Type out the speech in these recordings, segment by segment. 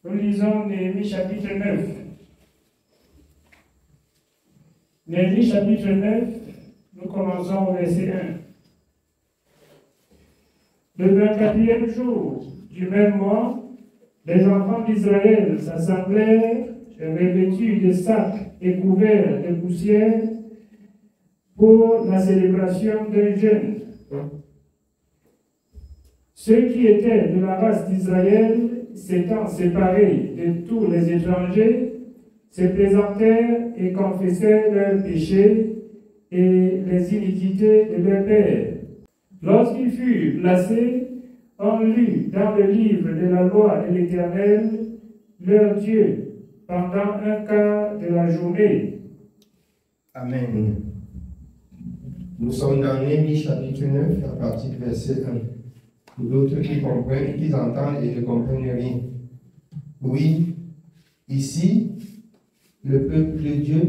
Nous lisons Néhémie chapitre 9. Néhémie chapitre 9, nous commençons au verset 1. Le 24e jour du même mois, les enfants d'Israël s'assemblèrent revêtus de sacs et couverts de poussière pour la célébration d'un jeûne. Ceux qui étaient de la race d'Israël, s'étant séparés de tous les étrangers, se présentèrent et confessèrent leurs péchés et les iniquités de leurs pères. Lorsqu'ils furent placés, on lut dans le livre de la loi de l'Éternel, leur Dieu, pendant un quart de la journée. Amen. Nous sommes dans Néhémie chapitre 9, à partir du verset 1. Pour d'autres qui comprennent, qui entendent et ne comprennent rien. Oui, ici, le peuple de Dieu,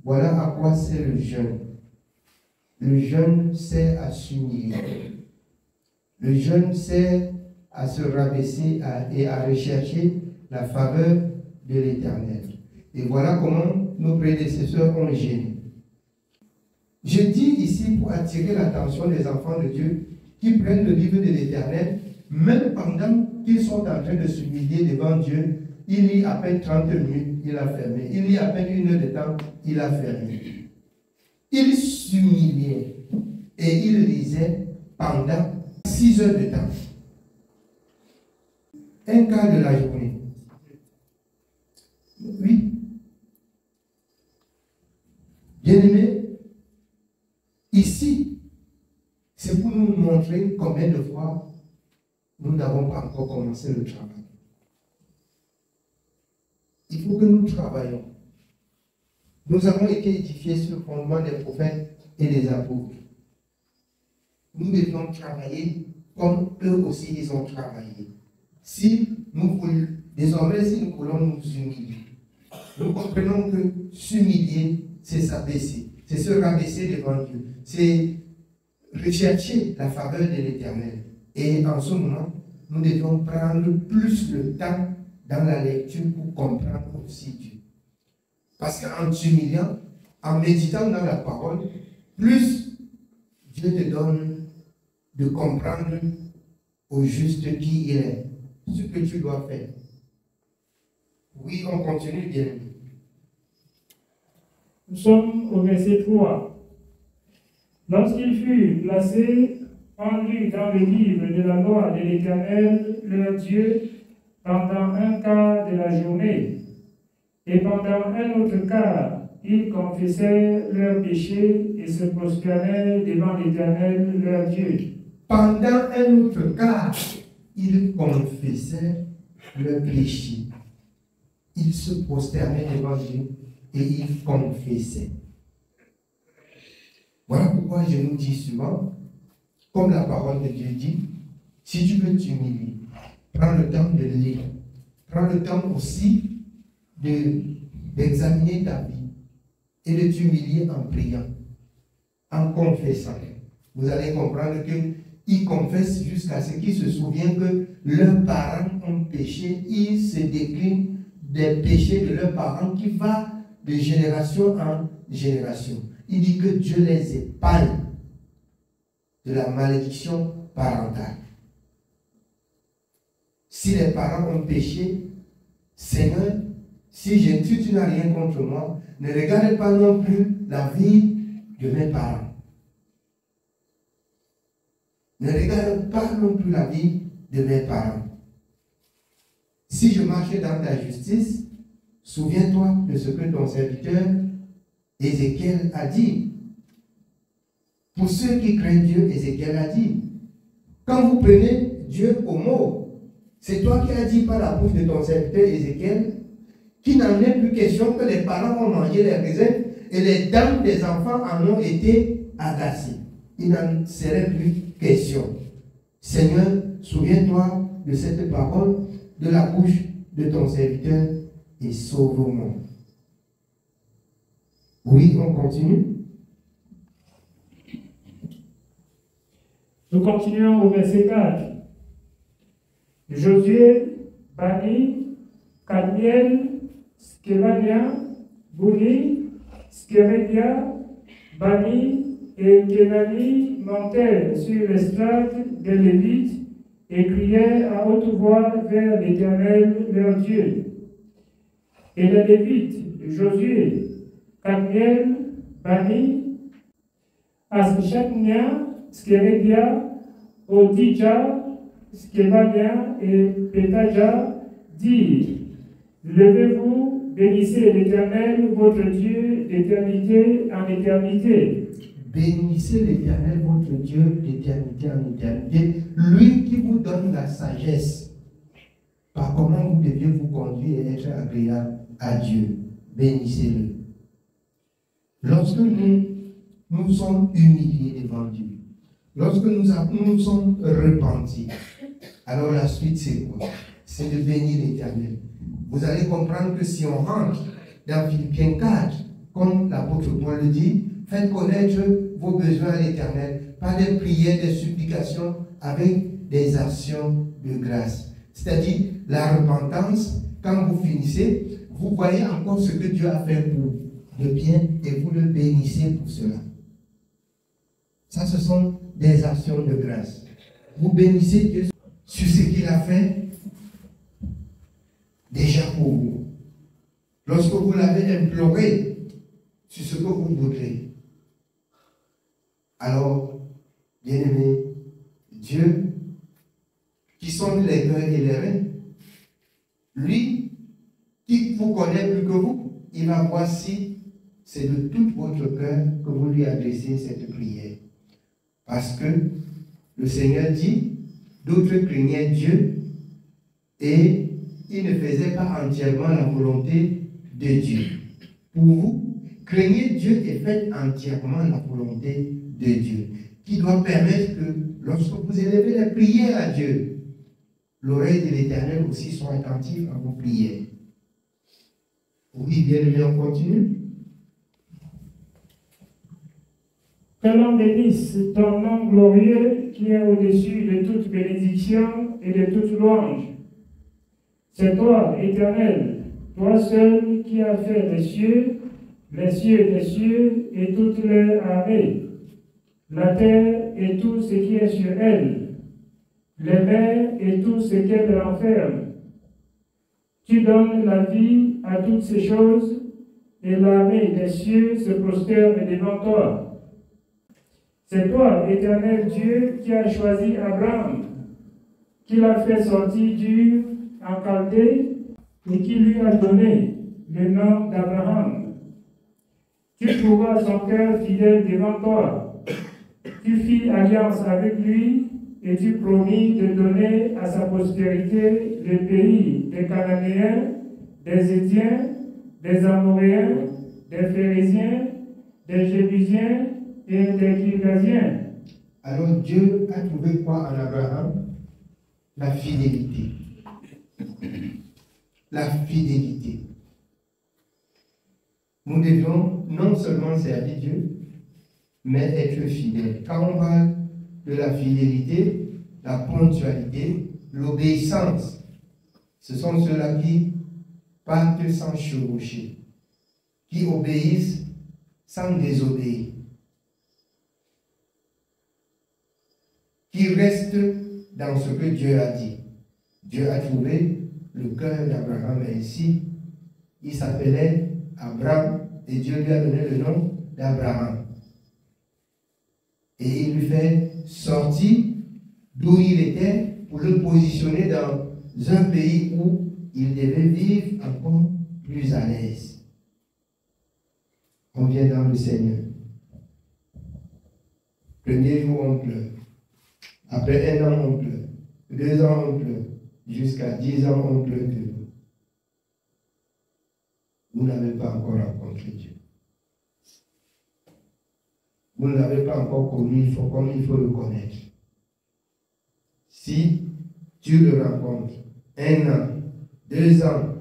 voilà à quoi c'est le jeûne. Le jeûne sert à s'humilier. Le jeûne sert à se rabaisser et à rechercher la faveur de l'Éternel. Et voilà comment nos prédécesseurs ont jeûné. Je dis ici pour attirer l'attention des enfants de Dieu qui prennent le livre de l'Éternel, même pendant qu'ils sont en train de s'humilier devant Dieu, il lit à peine 30 minutes, il a fermé. Il lit à peine 1 heure de temps, il a fermé. Il s'humiliait et il lisait pendant 6 heures de temps. Un quart de la journée. Oui. Bien-aimés, ici, c'est pour nous montrer combien de fois nous n'avons pas encore commencé le travail. Il faut que nous travaillions. Nous avons été édifiés sur le fondement des prophètes et des apôtres. Nous devions travailler comme eux aussi ils ont travaillé. Désormais, si nous voulons nous humilier, nous comprenons que s'humilier, c'est s'abaisser, c'est se rabaisser devant Dieu, c'est rechercher la faveur de l'Éternel. Et en ce moment, nous devons prendre plus le temps dans la lecture pour comprendre aussi Dieu. Parce qu'en t'humiliant, en méditant dans la parole, plus Dieu te donne de comprendre au juste qui il est, ce que tu dois faire. Oui, on continue bien. Nous sommes au verset 3. Lorsqu'ils furent placés, on lut dans le livre de la loi de l'Éternel, leur Dieu, pendant un quart de la journée. Et pendant un autre quart, ils confessaient leurs péchés et se prosternèrent devant l'Éternel, leur Dieu. Pendant un autre quart, ils confessaient leurs péchés. Ils se prosternaient devant Dieu et ils confessaient. Voilà pourquoi je nous dis souvent, comme la parole de Dieu dit, si tu veux t'humilier, prends le temps de lire. Prends le temps aussi d'examiner ta vie et de t'humilier en priant, en confessant. Vous allez comprendre qu'ils confessent jusqu'à ce qu'ils se souviennent que leurs parents ont péché. Ils se déclinent des péchés de leurs parents qui va de génération en génération. Il dit que Dieu les épargne de la malédiction parentale. Si les parents ont péché, Seigneur, si tu n'as rien contre moi, ne regarde pas non plus la vie de mes parents. Ne regarde pas non plus la vie de mes parents. Si je marchais dans ta justice, souviens-toi de ce que ton serviteur Ézéchiel a dit. Pour ceux qui craignent Dieu, Ézéchiel a dit, quand vous prenez Dieu au mot, c'est toi qui as dit par la bouche de ton serviteur Ézéchiel qu'il n'en est plus question que les parents ont mangé les raisins et les dents des enfants en ont été agacées. Il n'en serait plus question. Seigneur, souviens-toi de cette parole de la bouche de ton serviteur et sauve-moi. Oui, on continue. Nous continuons au verset 4. Josué Bani, Kadmiel, Skevania, Bouni, Skeredia, Bani et Kenani montèrent sur l'estrade des Lévites et criaient à haute voix vers l'Éternel leur Dieu. Et les Lévites, Josué, Kadmiel, Bani, Asshachnia, Skeredia, Odija, Skevania et Petaja dirent: Levez-vous, bénissez l'Éternel, votre Dieu, d'éternité en éternité. Bénissez l'Éternel, votre Dieu, d'éternité en éternité, lui qui vous donne la sagesse par comment vous deviez vous conduire et être agréable à Dieu. Bénissez-le. Lorsque nous sommes humiliés devant Dieu, lorsque nous sommes repentis, alors la suite c'est quoi? C'est de bénir l'Éternel. Vous allez comprendre que si on rentre dans Philippiens 4, comme l'apôtre Paul le dit, faites connaître vos besoins à l'Éternel par des prières, des supplications, avec des actions de grâce. C'est-à-dire la repentance, quand vous finissez, vous voyez encore ce que Dieu a fait pour vous de bien et vous le bénissez pour cela. Ça, ce sont des actions de grâce. Vous bénissez Dieu sur ce qu'il a fait déjà pour vous. Lorsque vous l'avez imploré sur ce que vous voudrez. Alors, bien-aimé, Dieu, qui sonde les cœurs et les reins, lui, qui vous connaît plus que vous, il va voir si c'est de tout votre cœur que vous lui adressez cette prière. Parce que le Seigneur dit, d'autres craignaient Dieu et ils ne faisaient pas entièrement la volonté de Dieu. Pour vous, craignez Dieu et faites entièrement la volonté de Dieu, qui doit permettre que lorsque vous élevez les prières à Dieu, l'oreille de l'Éternel aussi soit attentive à vos prières. Oui, bien aimé, on continue. Que l'on bénisse ton nom glorieux qui est au-dessus de toute bénédiction et de toute louange. C'est toi, Éternel, toi seul qui as fait les cieux des cieux et toutes leurs armées, la terre et tout ce qui est sur elle, les mers et tout ce qu'elle renferme. Tu donnes la vie à toutes ces choses et l'armée des cieux se prosterne devant toi. C'est toi, Éternel Dieu, qui as choisi Abraham, qui l'a fait sortir d'Ur en Chaldée et qui lui a donné le nom d'Abraham. Tu trouva son cœur fidèle devant toi. Tu fis alliance avec lui et tu promis de donner à sa postérité le pays des Cananéens, des Hétiens, des Amoréens, des Phérésiens, des Jébusiens et des Girgasiens. Alors Dieu a trouvé quoi en Abraham? La fidélité. La fidélité. Nous devions non seulement servir Dieu, mais être fidèles. Quand on parle de la fidélité, la ponctualité, l'obéissance, ce sont ceux-là qui partent sans chevaucher, qui obéissent sans désobéir, qui restent dans ce que Dieu a dit. Dieu a trouvé le cœur d'Abraham ainsi. Il s'appelait Abraham et Dieu lui a donné le nom d'Abraham. Et il lui fait sortir d'où il était pour le positionner dans un pays où il devait vivre encore plus à l'aise. On vient dans le Seigneur. Premier jour, on pleure. Après 1 an, on pleure. 2 ans, on pleure. Jusqu'à 10 ans, on pleure de vous. Vous n'avez pas encore rencontré Dieu. Vous ne l'avez pas encore connu comme il faut le connaître. Si tu le rencontres 1 an, 2 ans,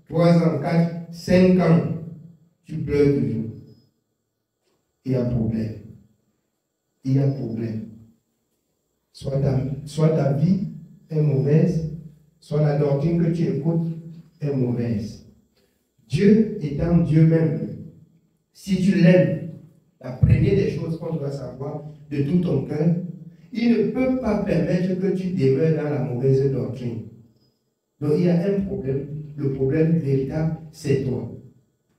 3 ans, 4, 5 ans, tu pleures toujours. Il y a problème. Il y a problème. Soit ta vie est mauvaise, soit la doctrine que tu écoutes est mauvaise. Dieu étant Dieu même, si tu l'aimes, la première des choses qu'on doit savoir de tout ton cœur, il ne peut pas permettre que tu demeures dans la mauvaise doctrine. Donc il y a un problème. Le problème véritable, c'est toi.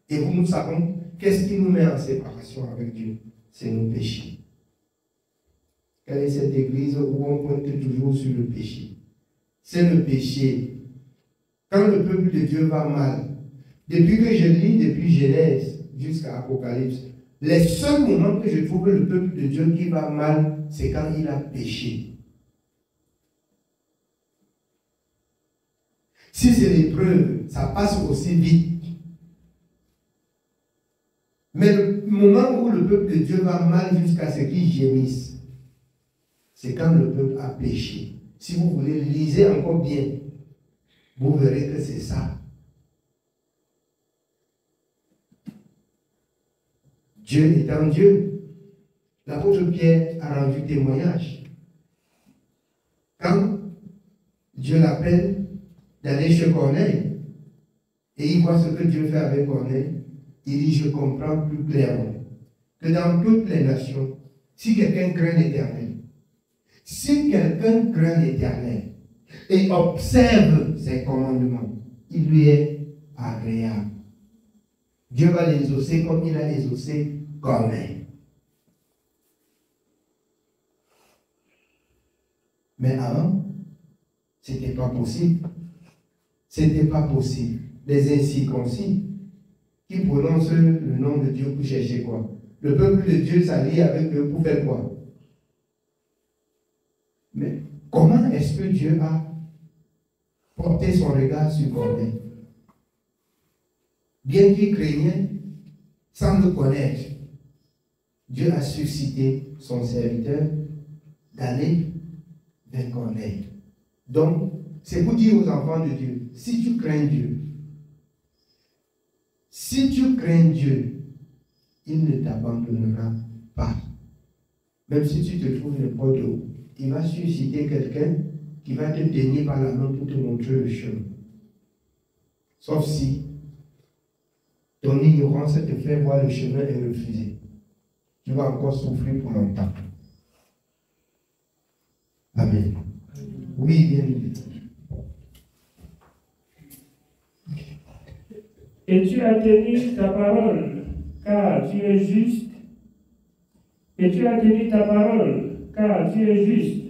Et nous savons, qu'est-ce qui nous met en séparation avec Dieu? C'est nos péchés. Quelle est cette église où on pointe toujours sur le péché? C'est le péché. Quand le peuple de Dieu va mal, depuis que je lis, depuis Genèse jusqu'à Apocalypse, les seuls moments que je trouve que le peuple de Dieu qui va mal, c'est quand il a péché. Si c'est l'épreuve, ça passe aussi vite. Mais le moment où le peuple de Dieu va mal jusqu'à ce qu'il gémisse, c'est quand le peuple a péché. Si vous voulez, lisez encore bien. Vous verrez que c'est ça. Dieu étant Dieu, l'apôtre Pierre a rendu témoignage. Quand Dieu l'appelle d'aller chez Corneille, et il voit ce que Dieu fait avec Corneille, il dit, je comprends plus clairement que dans toutes les nations, si quelqu'un craint l'Éternel, et observe ses commandements, il lui est agréable. Dieu va l'exaucer comme il a exaucé Corneille. Mais avant, ce n'était pas possible. C'était pas possible. Les incirconcis qui prononcent le nom de Dieu pour chercher quoi? Le peuple de Dieu s'allie avec eux pour faire quoi? Mais comment est-ce que Dieu a porté son regard sur Corneille? Bien qu'il craignait, sans le connaître, Dieu a suscité son serviteur d'aller vers Corneille. Donc, c'est pour dire aux enfants de Dieu, si tu crains Dieu, il ne t'abandonnera pas. Même si tu te trouves n'importe où, il va susciter quelqu'un qui va te tenir par la main pour te montrer le chemin. Sauf si ton ignorance te fait voir le chemin et refuser. Tu vas encore souffrir pour longtemps. Amen. Oui, bien évidemment. Et tu as tenu ta parole, car tu es juste. Et tu as tenu ta parole, car tu es juste.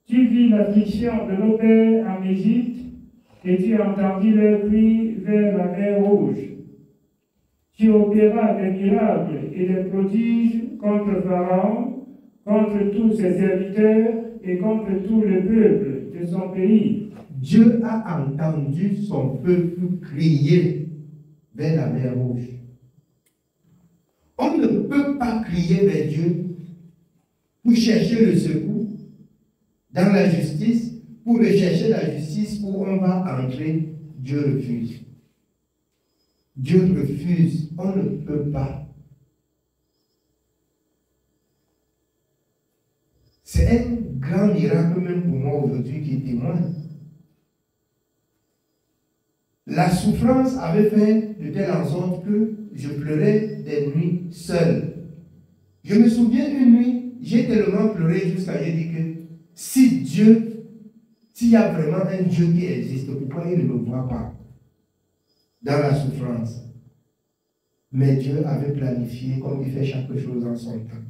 Tu vis l'affliction de nos pères en Égypte, et tu as entendu leur cri vers la mer Rouge. Tu opéras des miracles et des prodiges contre Pharaon, contre tous ses serviteurs et contre tout le peuple de son pays. Dieu a entendu son peuple crier vers la mer Rouge. On ne peut pas crier vers Dieu pour chercher le secours dans la justice, pour rechercher la justice où on va entrer. Dieu refuse. Dieu refuse. On ne peut pas. C'est un grand miracle même pour moi aujourd'hui qui témoigne. La souffrance avait fait de telle en sorte que je pleurais des nuits seul. Je me souviens une nuit, j'ai tellement pleuré jusqu'à j'ai dit que s'il y a vraiment un Dieu qui existe, pourquoi il ne me voit pas dans la souffrance? Mais Dieu avait planifié comme il fait chaque chose en son temps.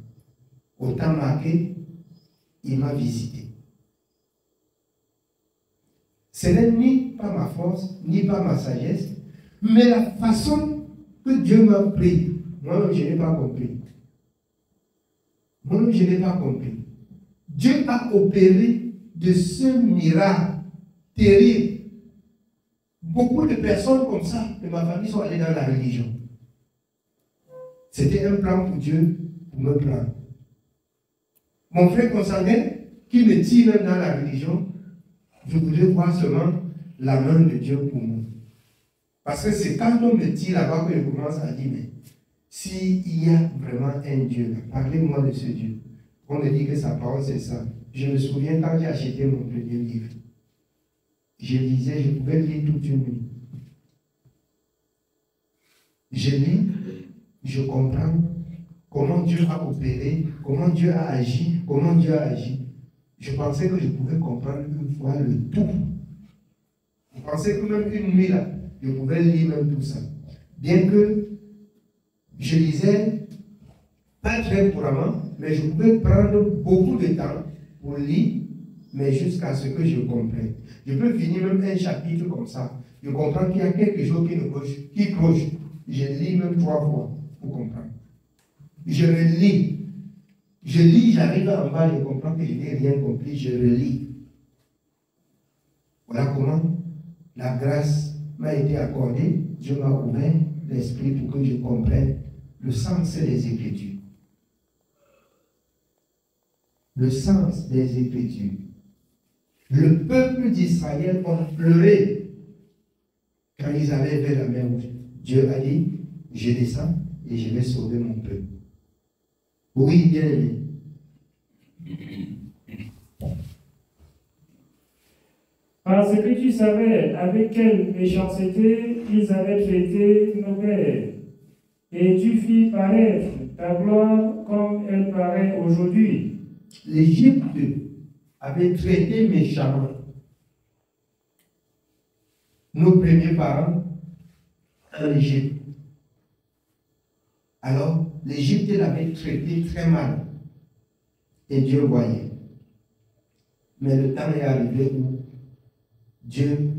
Au temps marqué, il m'a visité. Ce n'est ni pas ma force, ni pas ma sagesse, mais la façon que Dieu m'a pris. Moi-même, je n'ai pas compris. Moi-même, je n'ai pas compris. Dieu a opéré de ce miracle terrible. Beaucoup de personnes comme ça de ma famille sont allées dans la religion. C'était un plan pour Dieu pour me prendre. Mon frère consanguin qui me tire dans la religion, je voulais voir seulement la main de Dieu pour moi. Parce que c'est quand on me dit là-bas que je commence à dire, mais s'il y a vraiment un Dieu, parlez-moi de ce Dieu. On me dit que sa parole c'est ça. Je me souviens quand j'ai acheté mon premier livre. je lisais, je pouvais lire toute une nuit. Je lis, je comprends comment Dieu a opéré, comment Dieu a agi, comment Dieu a agi. Je pensais que je pouvais comprendre une fois le tout. Je pensais que même une nuit là, je pouvais lire même tout ça. Bien que je lisais pas très couramment, mais je pouvais prendre beaucoup de temps pour lire, mais jusqu'à ce que je comprenne. Je peux finir même un chapitre comme ça. Je comprends qu'il y a quelque chose qui cloche. Je lis même 3 fois pour comprendre. Je relis. Je lis, j'arrive en bas, je comprends que je n'ai rien compris, je relis. Voilà comment la grâce m'a été accordée. Dieu m'a ouvert l'esprit pour que je comprenne le sens des Écritures. Le sens des Écritures. Le peuple d'Israël a pleuré quand ils allaient vers la mer Rouge. Dieu a dit, je descends et je vais sauver mon peuple. Oui, bien aimé. Parce que tu savais avec quelle méchanceté ils avaient traité nos pères, et tu fis paraître ta gloire comme elle paraît aujourd'hui. L'Égypte avait traité méchamment nos premiers parents en Égypte. Alors, l'Égypte l'avait traité très mal. Et Dieu voyait. Mais le temps est arrivé où Dieu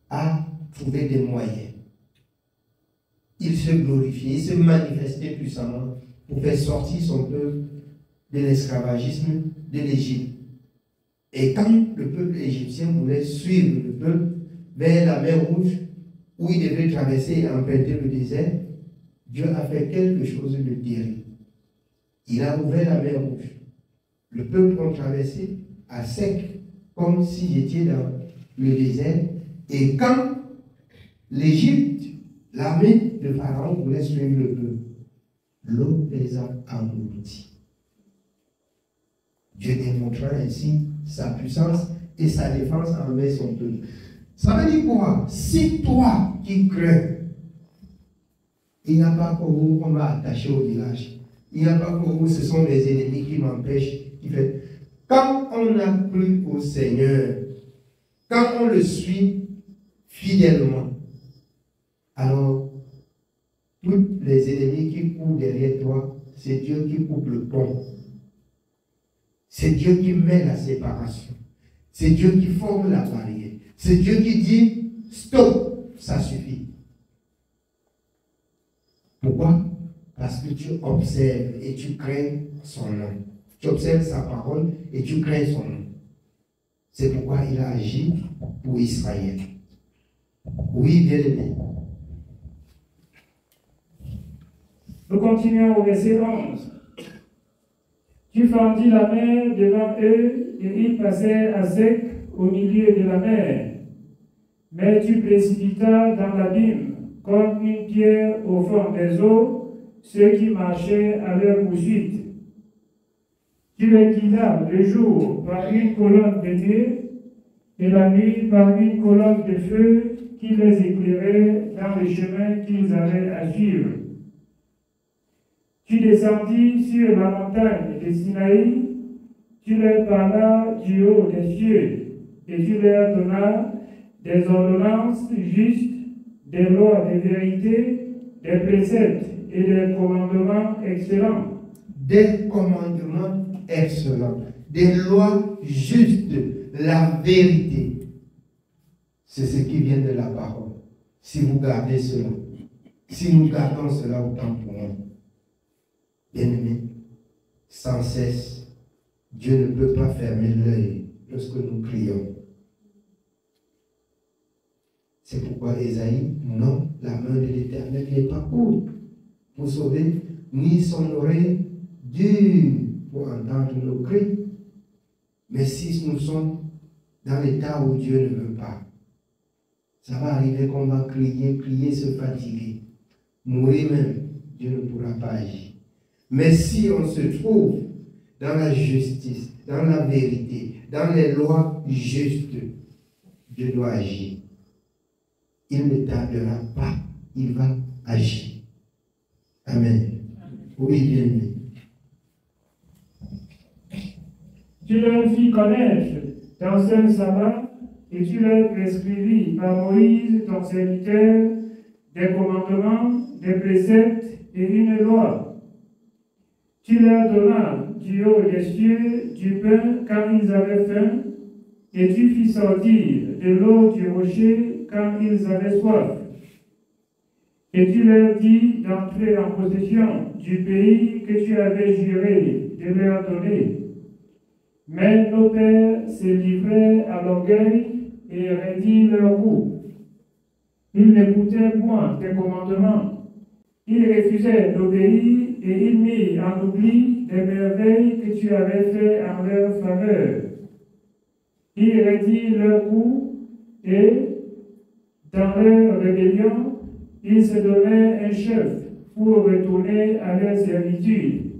a trouvé des moyens. Il se glorifiait, il se manifestait puissamment pour faire sortir son peuple de l'esclavagisme de l'Égypte. Et quand le peuple égyptien voulait suivre le peuple vers la mer Rouge, où il devait traverser et emprunter le désert, Dieu a fait quelque chose de terrible. Il a ouvert la mer Rouge. Le peuple a traversé à sec, comme si j'étais dans le désert. Et quand l'Égypte, l'armée de Pharaon voulait suivre le peuple, l'eau les a engloutis. Dieu démontra ainsi sa puissance et sa défense envers son peuple. Ça veut dire quoi? Si toi qui crains, il n'y a pas qu'on m'a attaché au village, il n'y a pas que ce sont les ennemis qui m'empêchent. Quand on a cru au Seigneur, quand on le suit fidèlement, alors tous les ennemis qui courent derrière toi, c'est Dieu qui coupe le pont. C'est Dieu qui met la séparation. C'est Dieu qui forme la barrière. C'est Dieu qui dit stop, ça suffit. Pourquoi? Parce que tu observes et tu crains son nom. Tu observes sa parole et tu crains son nom. C'est pourquoi il a agi pour Israël. Oui, bien aimé. Nous continuons au verset 11. Tu fendis la mer devant eux et ils passaient à sec au milieu de la mer. Mais tu précipitas dans l'abîme comme une pierre au fond des eaux ceux qui marchaient à leur poursuite. Tu les guidas le jour par une colonne de nuée et la nuit par une colonne de feu qui les éclairait dans les chemins qu'ils avaient à suivre. Tu descendis sur la montagne de Sinaï, tu leur parlas du haut des cieux, et tu leur donnas des ordonnances justes, des lois de vérité, des préceptes et des commandements excellents. Des commandements excellents, des lois justes, la vérité. C'est ce qui vient de la parole. Si vous gardez cela, si nous gardons cela autant pour nous, bien-aimés, sans cesse, Dieu ne peut pas fermer l'œil lorsque nous prions. C'est pourquoi Ésaïe, non, la main de l'Éternel n'est pas courte pour sauver, ni son oreille dure pour entendre nos cris. Mais si nous sommes dans l'état où Dieu ne veut pas, ça va arriver qu'on va crier, se fatiguer, mourir même, Dieu ne pourra pas agir. Mais si on se trouve dans la justice, dans la vérité, dans les lois justes, Dieu doit agir. Il ne tardera pas, il va agir. Amen. Oui, bien aimé. Tu leur fis connaître ton saint sabbat et tu leur prescrivis par Moïse, ton serviteur, des commandements, des préceptes et une loi. Tu leur donnas du haut des cieux du pain quand ils avaient faim, et tu fis sortir de l'eau du rocher quand ils avaient soif. Et tu leur dis d'entrer en possession du pays que tu avais juré de leur donner. Mais nos pères se livraient à l'orgueil et raidirent leur goût. Ils n'écoutaient point tes commandements. Ils refusaient d'obéir et ils mirent en oubli des merveilles que tu avais faites en leur faveur. Ils raidirent leur goût et, dans leur rébellion, ils se donnaient un chef pour retourner à leur servitude.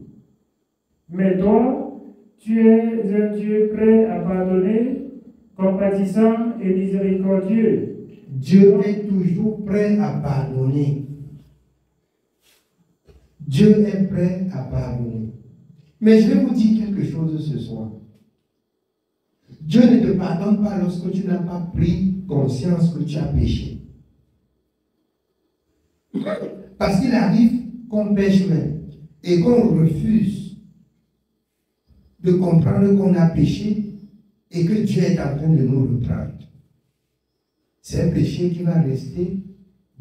Mais toi, tu es un Dieu prêt à pardonner, compatissant et miséricordieux. Dieu est toujours prêt à pardonner. Dieu est prêt à pardonner. Mais je vais vous dire quelque chose ce soir. Dieu ne te pardonne pas lorsque tu n'as pas pris conscience que tu as péché. Parce qu'il arrive qu'on pêche même et qu'on refuse de comprendre qu'on a péché et que Dieu est en train de nous reprendre. C'est un péché qui va rester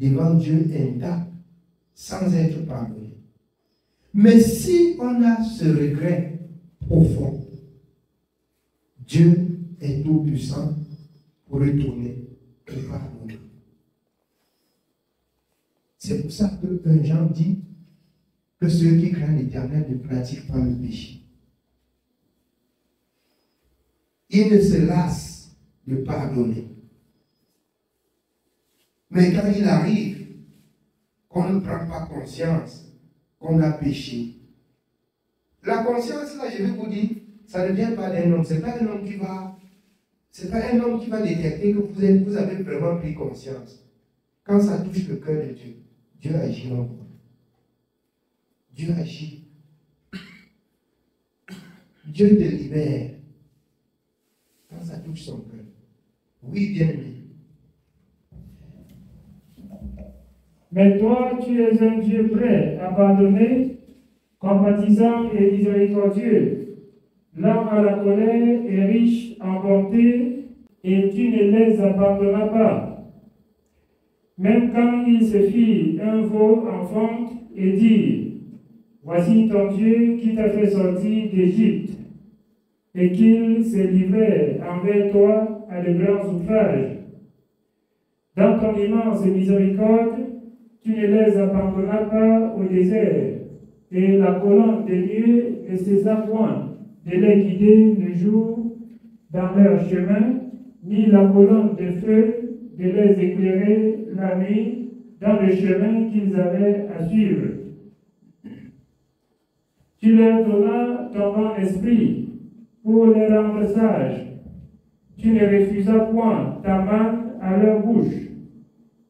devant Dieu intact sans être pardonné. Mais si on a ce regret profond, Dieu est tout puissant pour retourner et pardonner. C'est pour ça que Jean dit que ceux qui craignent l'Éternel ne pratiquent pas le péché. Il ne se lasse de pardonner. Mais quand il arrive qu'on ne prend pas conscience qu'on a péché, la conscience, là, je vais vous dire, ça ne vient pas d'un homme. Ce n'est pas un homme qui va détecter que vous avez vraiment pris conscience. Quand ça touche le cœur de Dieu, Dieu agit en vous. Dieu agit. Dieu te libère. Quand ça touche son cœur. Oui, bien-aimé. Mais toi, tu es un Dieu prêt à pardonner, compatissant et miséricordieux, lent à la colère et riche en bonté, et tu ne les abandonneras pas. Même quand il se fit un veau en fonte et dit, voici ton Dieu qui t'a fait sortir d'Égypte, et qu'il se livrait envers toi à de grands outrages. Dans ton immense miséricorde, tu ne les abandonneras pas au désert, et la colonne des nuées ne cessa point de les guider le jour dans leur chemin, ni la colonne de feu de les éclairer la nuit dans le chemin qu'ils avaient à suivre. Tu leur donnas ton bon esprit pour les rendre sages. Tu ne refusas point ta manne à leur bouche,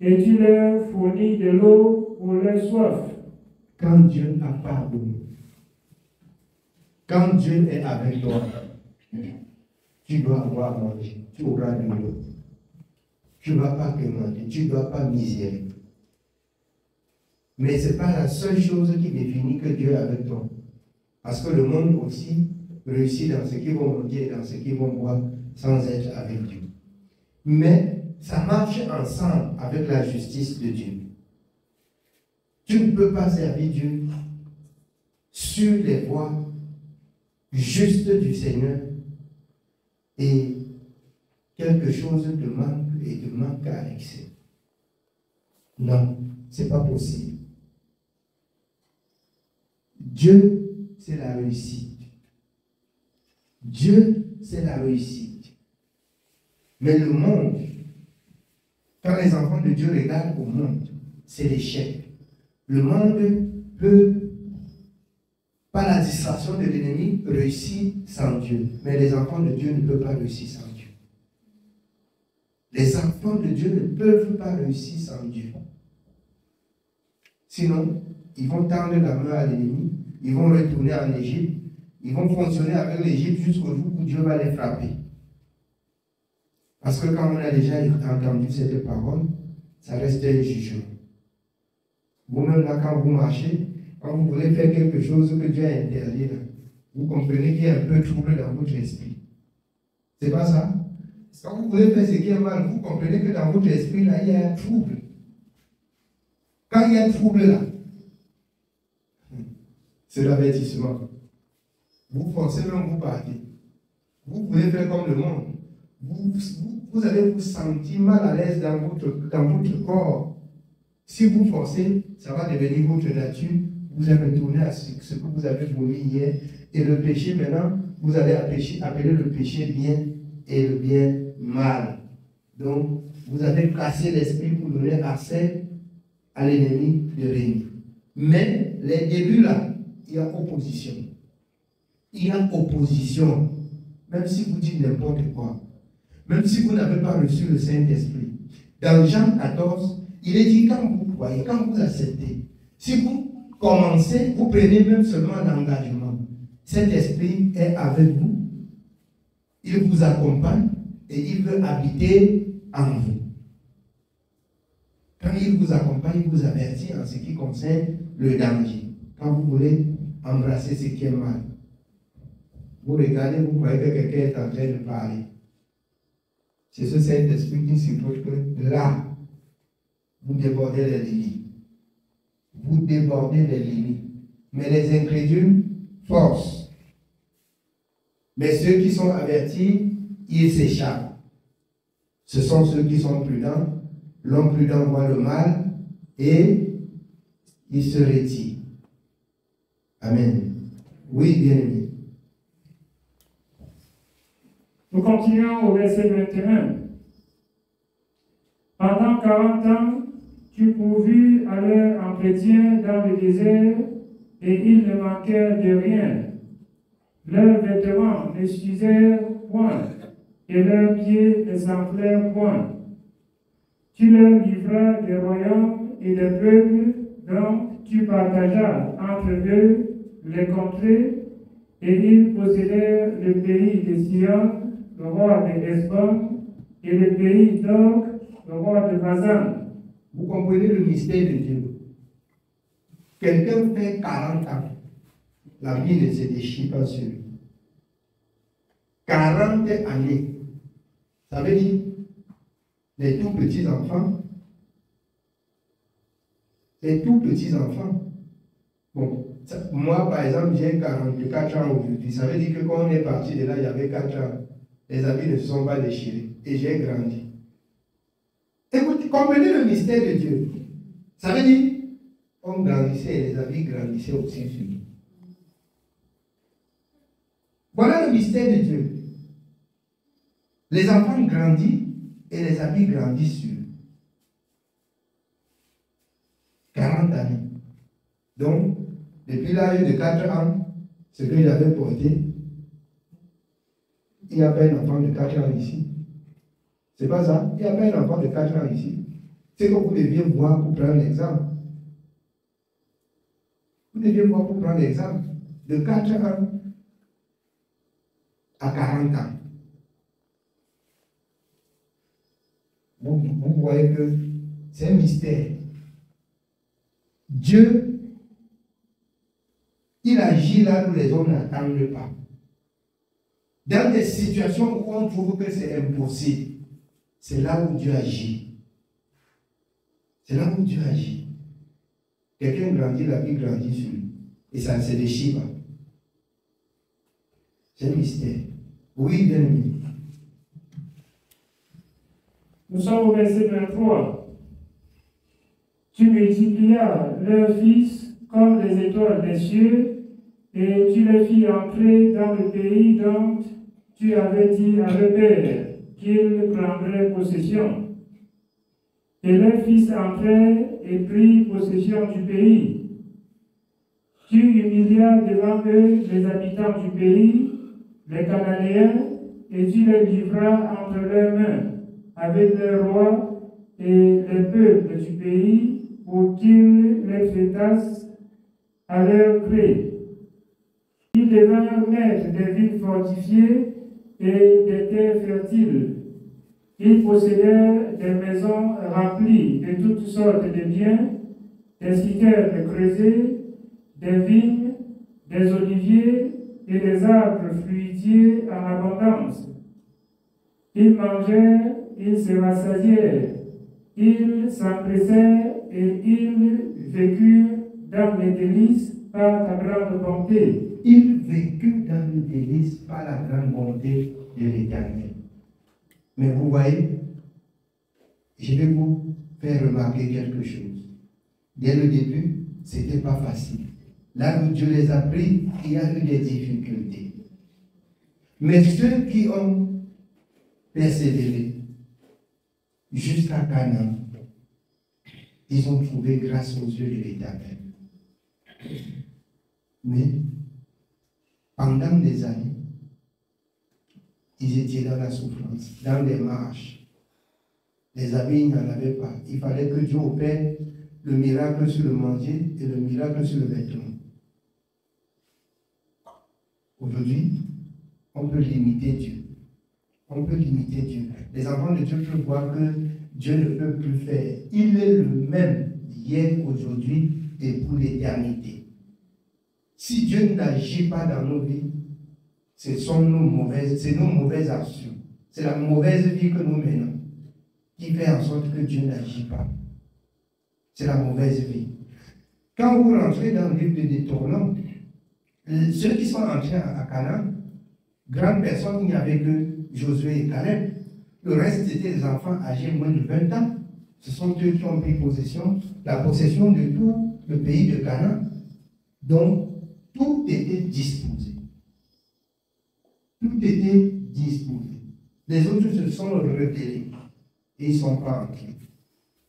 et tu leur fournis de l'eau pour leur soif. Quand Dieu a pardonné, quand Dieu est avec toi, tu dois avoir à manger, tu auras de l'eau. Tu ne vas pas commander, tu ne dois pas misérer. Mais ce n'est pas la seule chose qui définit que Dieu est avec toi. Parce que le monde aussi réussit dans ce qu'ils vont manger et dans ce qu'ils vont boire sans être avec Dieu. Mais ça marche ensemble avec la justice de Dieu. Tu ne peux pas servir Dieu sur les voies justes du Seigneur et quelque chose te manque et te manque à excès. Non, ce n'est pas possible. Dieu, c'est la réussite. Dieu, c'est la réussite. Mais le monde, quand les enfants de Dieu regardent au monde, c'est l'échec. Le monde peut, par la distraction de l'ennemi, réussir sans Dieu. Mais les enfants de Dieu ne peuvent pas réussir sans Dieu. Les enfants de Dieu ne peuvent pas réussir sans Dieu. Sinon, ils vont tendre la main à l'ennemi, ils vont retourner en Égypte, ils vont fonctionner avec l'Égypte jusqu'au jour où Dieu va les frapper. Parce que quand on a déjà entendu cette parole, ça reste un jugement. Vous-même là, quand vous marchez, quand vous voulez faire quelque chose que Dieu a interdit, là, vous comprenez qu'il y a un peu de trouble dans votre esprit. C'est pas ça? Quand vous voulez faire ce qui est mal, vous comprenez que dans votre esprit, là, il y a un trouble. Quand il y a un trouble là, c'est l'avertissement. Vous foncez, même vous partez. Vous voulez faire comme le monde. Vous allez vous sentir mal à l'aise dans votre corps. Si vous forcez, ça va devenir votre nature. Vous allez retourner à ce que vous avez voulu hier. Et le péché, maintenant, vous allez appeler le péché bien et le bien mal. Donc, vous avez cassé l'esprit pour donner accès à l'ennemi de régner. Mais les débuts là, il y a opposition. Il y a opposition. Même si vous dites n'importe quoi. Même si vous n'avez pas reçu le Saint-Esprit. Dans Jean 14, il est dit quand vous croyez, quand vous acceptez, si vous commencez, vous prenez même seulement l'engagement. Cet esprit est avec vous. Il vous accompagne et il veut habiter en vous. Quand il vous accompagne, il vous avertit en ce qui concerne le danger. Quand vous voulez embrasser ce qui est mal, vous regardez, vous croyez que quelqu'un est en train de parler. C'est ce Saint-Esprit qui suppose que là, vous débordez les limites. Vous débordez les limites. Mais les incrédules forcent. Mais ceux qui sont avertis, ils s'échappent. Ce sont ceux qui sont prudents. L'homme prudent voit le mal et il se retire. Amen. Oui, bien-aimé. Nous continuons au verset 21. Pendant 40 ans, tu pourvus à leur entretien dans le désert, et ils ne manquèrent de rien. Leurs vêtements ne s'usèrent point, et leurs pieds ne s'enflèrent point. Tu leur livras des royaumes et des peuples, donc tu partageas entre eux les contrées, et ils possédèrent le pays de Sion, le roi de Hesbon, et le pays d'Og, le roi de Bazan. Vous comprenez le mystère de Dieu. Quelqu'un fait 40 ans, la vie ne se déchire pas sur lui. 40 années. Ça veut dire les tout petits enfants. Les tout petits enfants. Bon, moi par exemple, j'ai 44 ans aujourd'hui. Ça veut dire que quand on est parti de là, il y avait 4 ans. Les habits ne se sont pas déchirés. Et j'ai grandi. Écoutez, comprenez le mystère de Dieu. Ça veut dire, on grandissait et les habits grandissaient aussi sur nous. Voilà le mystère de Dieu. Les enfants grandissent et les habits grandissent sur eux. 40 années. Donc, depuis l'âge de 4 ans, ce que j'avais porté, il n'y a pas un enfant de 4 ans ici. C'est pas ça. Il n'y a pas un enfant de 4 ans ici. C'est que vous deviez voir pour prendre l'exemple. Vous deviez voir pour prendre l'exemple. De 4 ans à 40 ans. Vous voyez que c'est un mystère. Dieu, il agit là où les hommes n'attendent pas. Dans des situations où on trouve que c'est impossible, c'est là où Dieu agit. C'est là où Dieu agit. Quelqu'un grandit, la vie grandit sur lui. Et ça ne se déchire pas. C'est un mystère. Oui, bien aimé. Nous sommes au verset 23. Tu multiplias leurs fils comme les étoiles des cieux, et tu les fis entrer dans le pays dont tu avais dit à leur père qu'ils prendraient possession. Et leurs fils entrèrent et prirent possession du pays. Tu humilias devant eux les habitants du pays, les Cananéens, et tu les livras entre leurs mains, avec les rois et les peuples du pays pour qu'ils les traitassent à leur gré. Ils devinrent maîtres des villes fortifiées et des terres fertiles. Ils possédèrent des maisons remplies de toutes sortes de biens, des citernes creusées, des vignes, des oliviers et des arbres fruitiers en abondance. Ils mangèrent, ils se rassasièrent, ils s'empressèrent et ils vécurent dans les délices par ta grande bonté. Ils vécurent dans les délices par la grande bonté de l'Éternel. Mais vous voyez, je vais vous faire remarquer quelque chose. Dès le début, ce n'était pas facile. Là où Dieu les a pris, il y a eu des difficultés. Mais ceux qui ont persévéré jusqu'à Canaan, ils ont trouvé grâce aux yeux de l'Éternel. Mais pendant des années, ils étaient dans la souffrance, dans les marches. Les habits, il n'y en avait pas. Il fallait que Dieu opère le miracle sur le manger et le miracle sur le vêtement. Aujourd'hui, on peut limiter Dieu. On peut limiter Dieu. Les enfants de Dieu peuvent voir que Dieu ne peut plus faire. Il est le même hier, aujourd'hui et pour l'éternité. Si Dieu n'agit pas dans nos vies, ce sont nos mauvaises actions. C'est la mauvaise vie que nous menons qui fait en sorte que Dieu n'agit pas. C'est la mauvaise vie. Quand vous rentrez dans le livre de Détournement, ceux qui sont entrés à Canaan, grandes personnes, il n'y avait que Josué et Caleb. Le reste, c'était des enfants âgés moins de 20 ans. Ce sont eux qui ont pris la possession de tout le pays de Canaan. Donc, tout était disposé. Tout était disposé. Les autres se sont rebellés et ils ne sont pas entrés.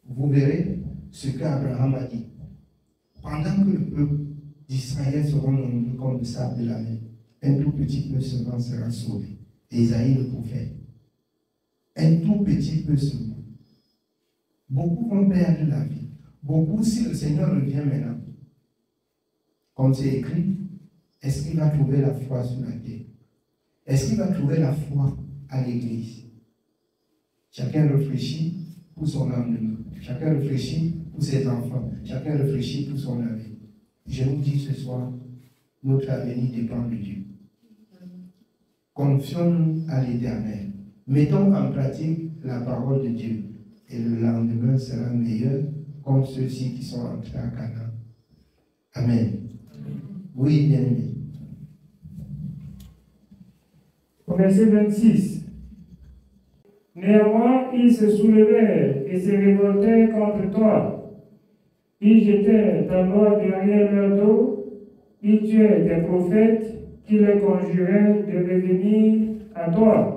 Vous verrez ce qu'Abraham a dit. Pendant que le peuple d'Israël seront nombreux comme le sable de la mer, un tout petit peu seulement sera sauvé. Ésaïe le prophète. Un tout petit peu seulement. Beaucoup vont perdre la vie. Beaucoup, si le Seigneur revient maintenant, comme c'est écrit, est-ce qu'il va trouver la foi sur la terre? Est-ce qu'il va trouver la foi à l'église? Chacun réfléchit pour son âme de Dieu. Chacun réfléchit pour ses enfants. Chacun réfléchit pour son avenir. Je vous dis ce soir, notre avenir dépend de Dieu. Confions-nous à l'Éternel. Mettons en pratique la parole de Dieu. Et le lendemain sera meilleur comme ceux-ci qui sont entrés à Canaan. Amen. Oui, bien-aimé. Au verset 26. Néanmoins, ils se soulevèrent et se révoltèrent contre toi. Ils jetèrent ta loi derrière leur dos. Ils tuèrent tes prophètes qui les conjuraient de revenir à toi.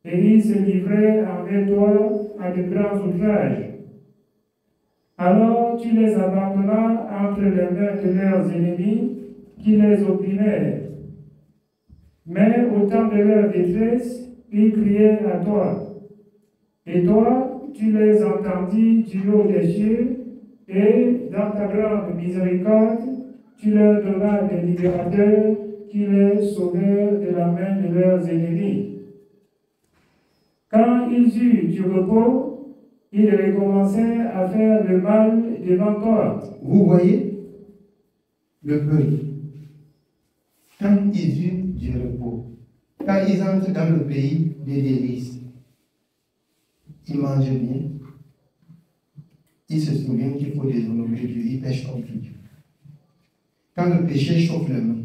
Et ils se livraient envers toi à de grands outrages. Alors tu les abandonnas entre les mains de leurs ennemis qui les opprimèrent. Mais au temps de leur détresse, ils criaient à toi. Et toi, tu les entendis du haut des cieux, et dans ta grande miséricorde, tu leur donnas des libérateurs qui les sauvèrent de la main de leurs ennemis. Quand ils eurent du repos, ils recommencèrent à faire le mal devant toi. Vous voyez le peuple. Quand ils eurent du repos, quand ils entrent dans le pays des délices, ils mangent bien, ils se souviennent qu'il faut déshonorer Dieu, ils pêchent contre Dieu. Quand le péché chauffe le main,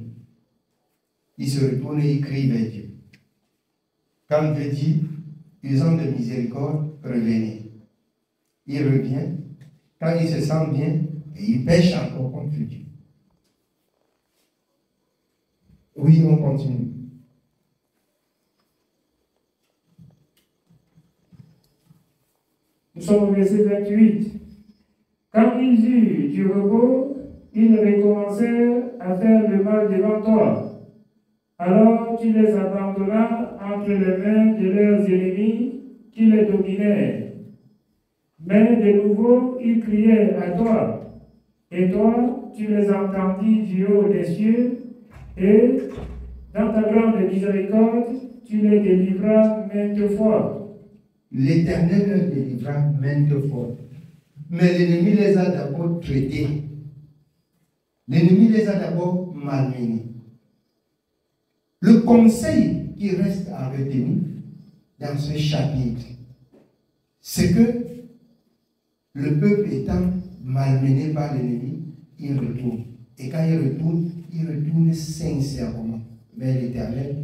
ils se retournent et ils crient vers Dieu. Quand Dieu dit, usant de miséricorde, revenez. Il revient. Quand il se sent bien, il pêche encore contre Dieu. Oui, on continue. Nous sommes au verset 28. Quand ils eurent du repos, ils recommencèrent à faire le mal devant toi. Alors tu les abandonnas entre les mains de leurs ennemis qui les dominaient. Mais de nouveau, ils criaient à toi. Et toi, tu les entendis du haut des cieux, et dans ta grande miséricorde, tu les délivras maintes fois. L'Éternel les délivra maintes fois. Mais l'ennemi les a d'abord traités. L'ennemi les a d'abord malmenés. Le conseil qui reste à retenir dans ce chapitre, c'est que le peuple étant malmené par l'ennemi, il retourne. Et quand il retourne sincèrement vers l'Éternel,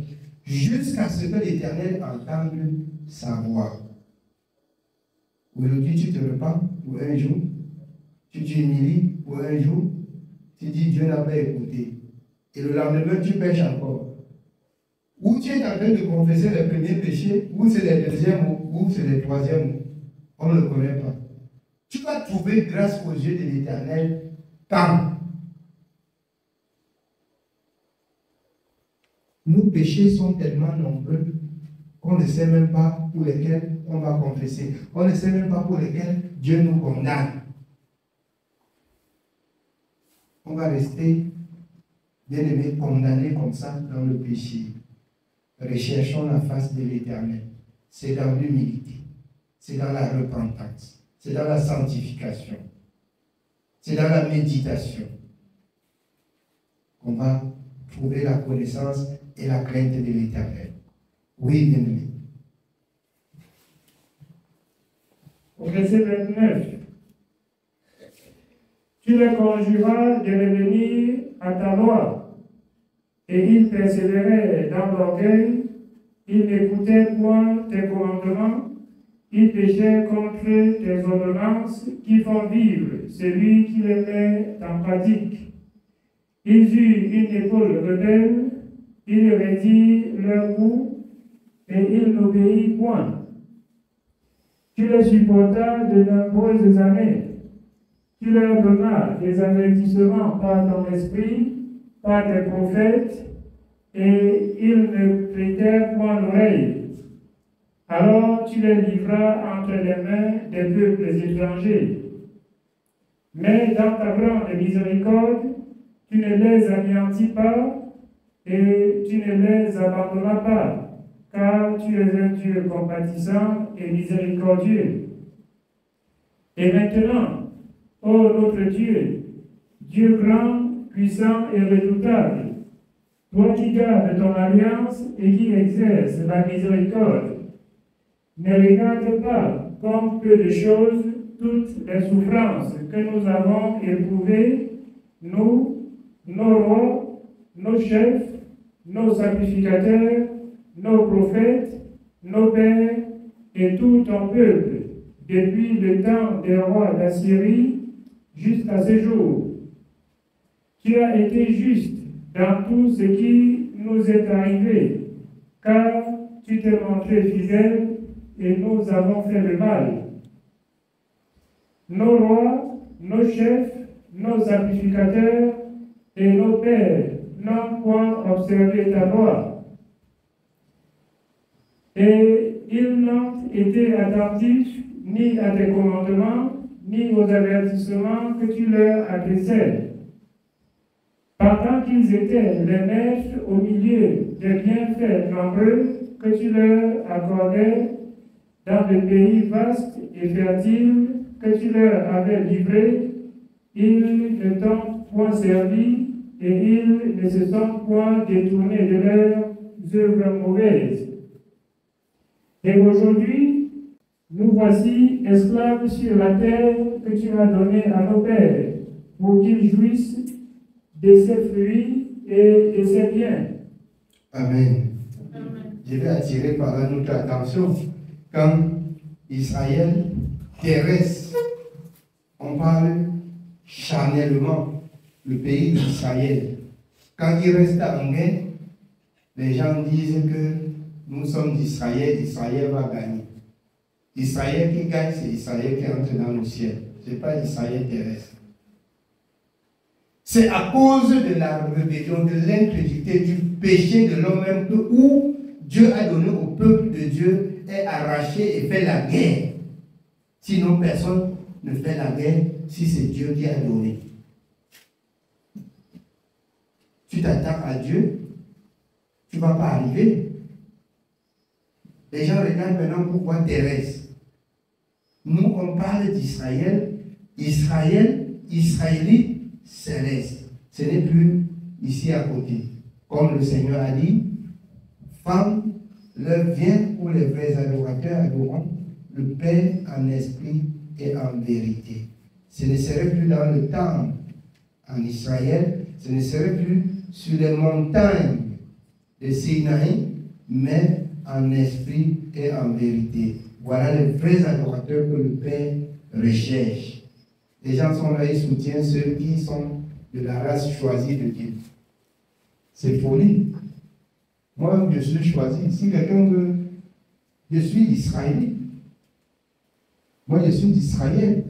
jusqu'à ce que l'Éternel entende sa voix. Aujourd'hui, tu te repens pour un jour, tu t'humilies pour un jour, tu dis Dieu n'a pas écouté. Et le lendemain, tu pêches encore. Ou tu es en train de confesser les premiers péchés, ou c'est les deuxièmes, ou c'est les troisièmes. On ne le connaît pas. Tu vas trouver grâce aux yeux de l'Éternel quand nos péchés sont tellement nombreux qu'on ne sait même pas pour lesquels on va confesser. On ne sait même pas pour lesquels Dieu nous condamne. On va rester, bien aimé, condamné comme ça dans le péché. Recherchons la face de l'Éternel. C'est dans l'humilité. C'est dans la repentance. C'est dans la sanctification. C'est dans la méditation qu'on va trouver la connaissance et la crainte de l'Éternel. Oui, bien-aimé. Au verset 29. Tu les conjuras de revenir à ta loi, et ils persévéraient dans l'orgueil, ils n'écoutaient point tes commandements, ils péchaient contre tes ordonnances qui font vivre celui qui les met en pratique. Ils eurent une épaule rebelle, ils raidirent leur cou, et ils n'obéirent point. Tu les supportas de nombreuses années. Tu leur donnas des avertissements par ton esprit, par tes prophètes, et ils ne prêtèrent point l'oreille. Alors tu les livras entre les mains des peuples étrangers. Mais dans ta grande miséricorde, tu ne les anéantis pas, et tu ne les abandonnas pas, car tu es un Dieu compatissant et miséricordieux. Et maintenant, ô notre Dieu, Dieu grand, puissant et redoutable, toi qui gardes ton alliance et qui exerces la miséricorde, ne regarde pas comme peu de choses toutes les souffrances que nous avons éprouvées, nous, nos rois, nos chefs, nos sacrificateurs, nos prophètes, nos pères et tout ton peuple, depuis le temps des rois d'Assyrie jusqu'à ce jour. Tu as été juste dans tout ce qui nous est arrivé, car tu t'es montré fidèle et nous avons fait le mal. Nos rois, nos chefs, nos sacrificateurs et nos pères n'ont point observé ta loi. Et ils n'ont été attentifs ni à tes commandements, ni aux avertissements que tu leur adressais. Pendant qu'ils étaient les maîtres au milieu des bienfaits nombreux que tu leur accordais dans le pays vaste et fertile que tu leur avais livré, ils ne t'ont point servi et ils ne se sont point détournés de leurs œuvres mauvaises. Et aujourd'hui, nous voici esclaves sur la terre que tu as donnée à nos pères, pour qu'ils jouissent de ses fruits et de ses biens. Amen. Je vais attirer par là notre attention. Quand Israël terrestre, on parle charnellement, le pays d'Israël. Quand il reste en guerre, les gens disent que nous sommes d'Israël, Israël va gagner. Israël qui gagne, c'est Israël qui entre dans le ciel. Ce n'est pas Israël terrestre. C'est à cause de la rébellion, de l'incrédulité, du péché de l'homme même où Dieu a donné au peuple de Dieu est arraché et fait la guerre. Sinon, personne ne fait la guerre si c'est Dieu qui a donné. Tu t'attends à Dieu, tu ne vas pas arriver. Les gens regardent maintenant pourquoi Thérèse. Nous, on parle d'Israël, Israélite céleste. Ce n'est plus ici à côté. Comme le Seigneur a dit, femme, l'heure vient où les vrais adorateurs adoreront le Père en esprit et en vérité. Ce ne serait plus dans le temple en Israël, ce ne serait plus sur les montagnes de Sinaï, mais en esprit et en vérité. Voilà les vrais adorateurs que le Père recherche. Les gens sont là, ils soutiennent ceux qui sont de la race choisie de Dieu. C'est folie. Moi, je suis choisi. Si quelqu'un veut, je suis israélite. Moi, je suis d'Israël.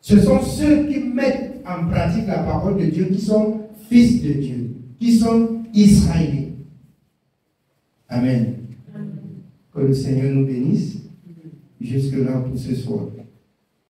Ce sont ceux qui mettent en pratique la parole de Dieu, qui sont fils de Dieu, qui sont israélites. Amen. Que le Seigneur nous bénisse jusque-là pour ce soir.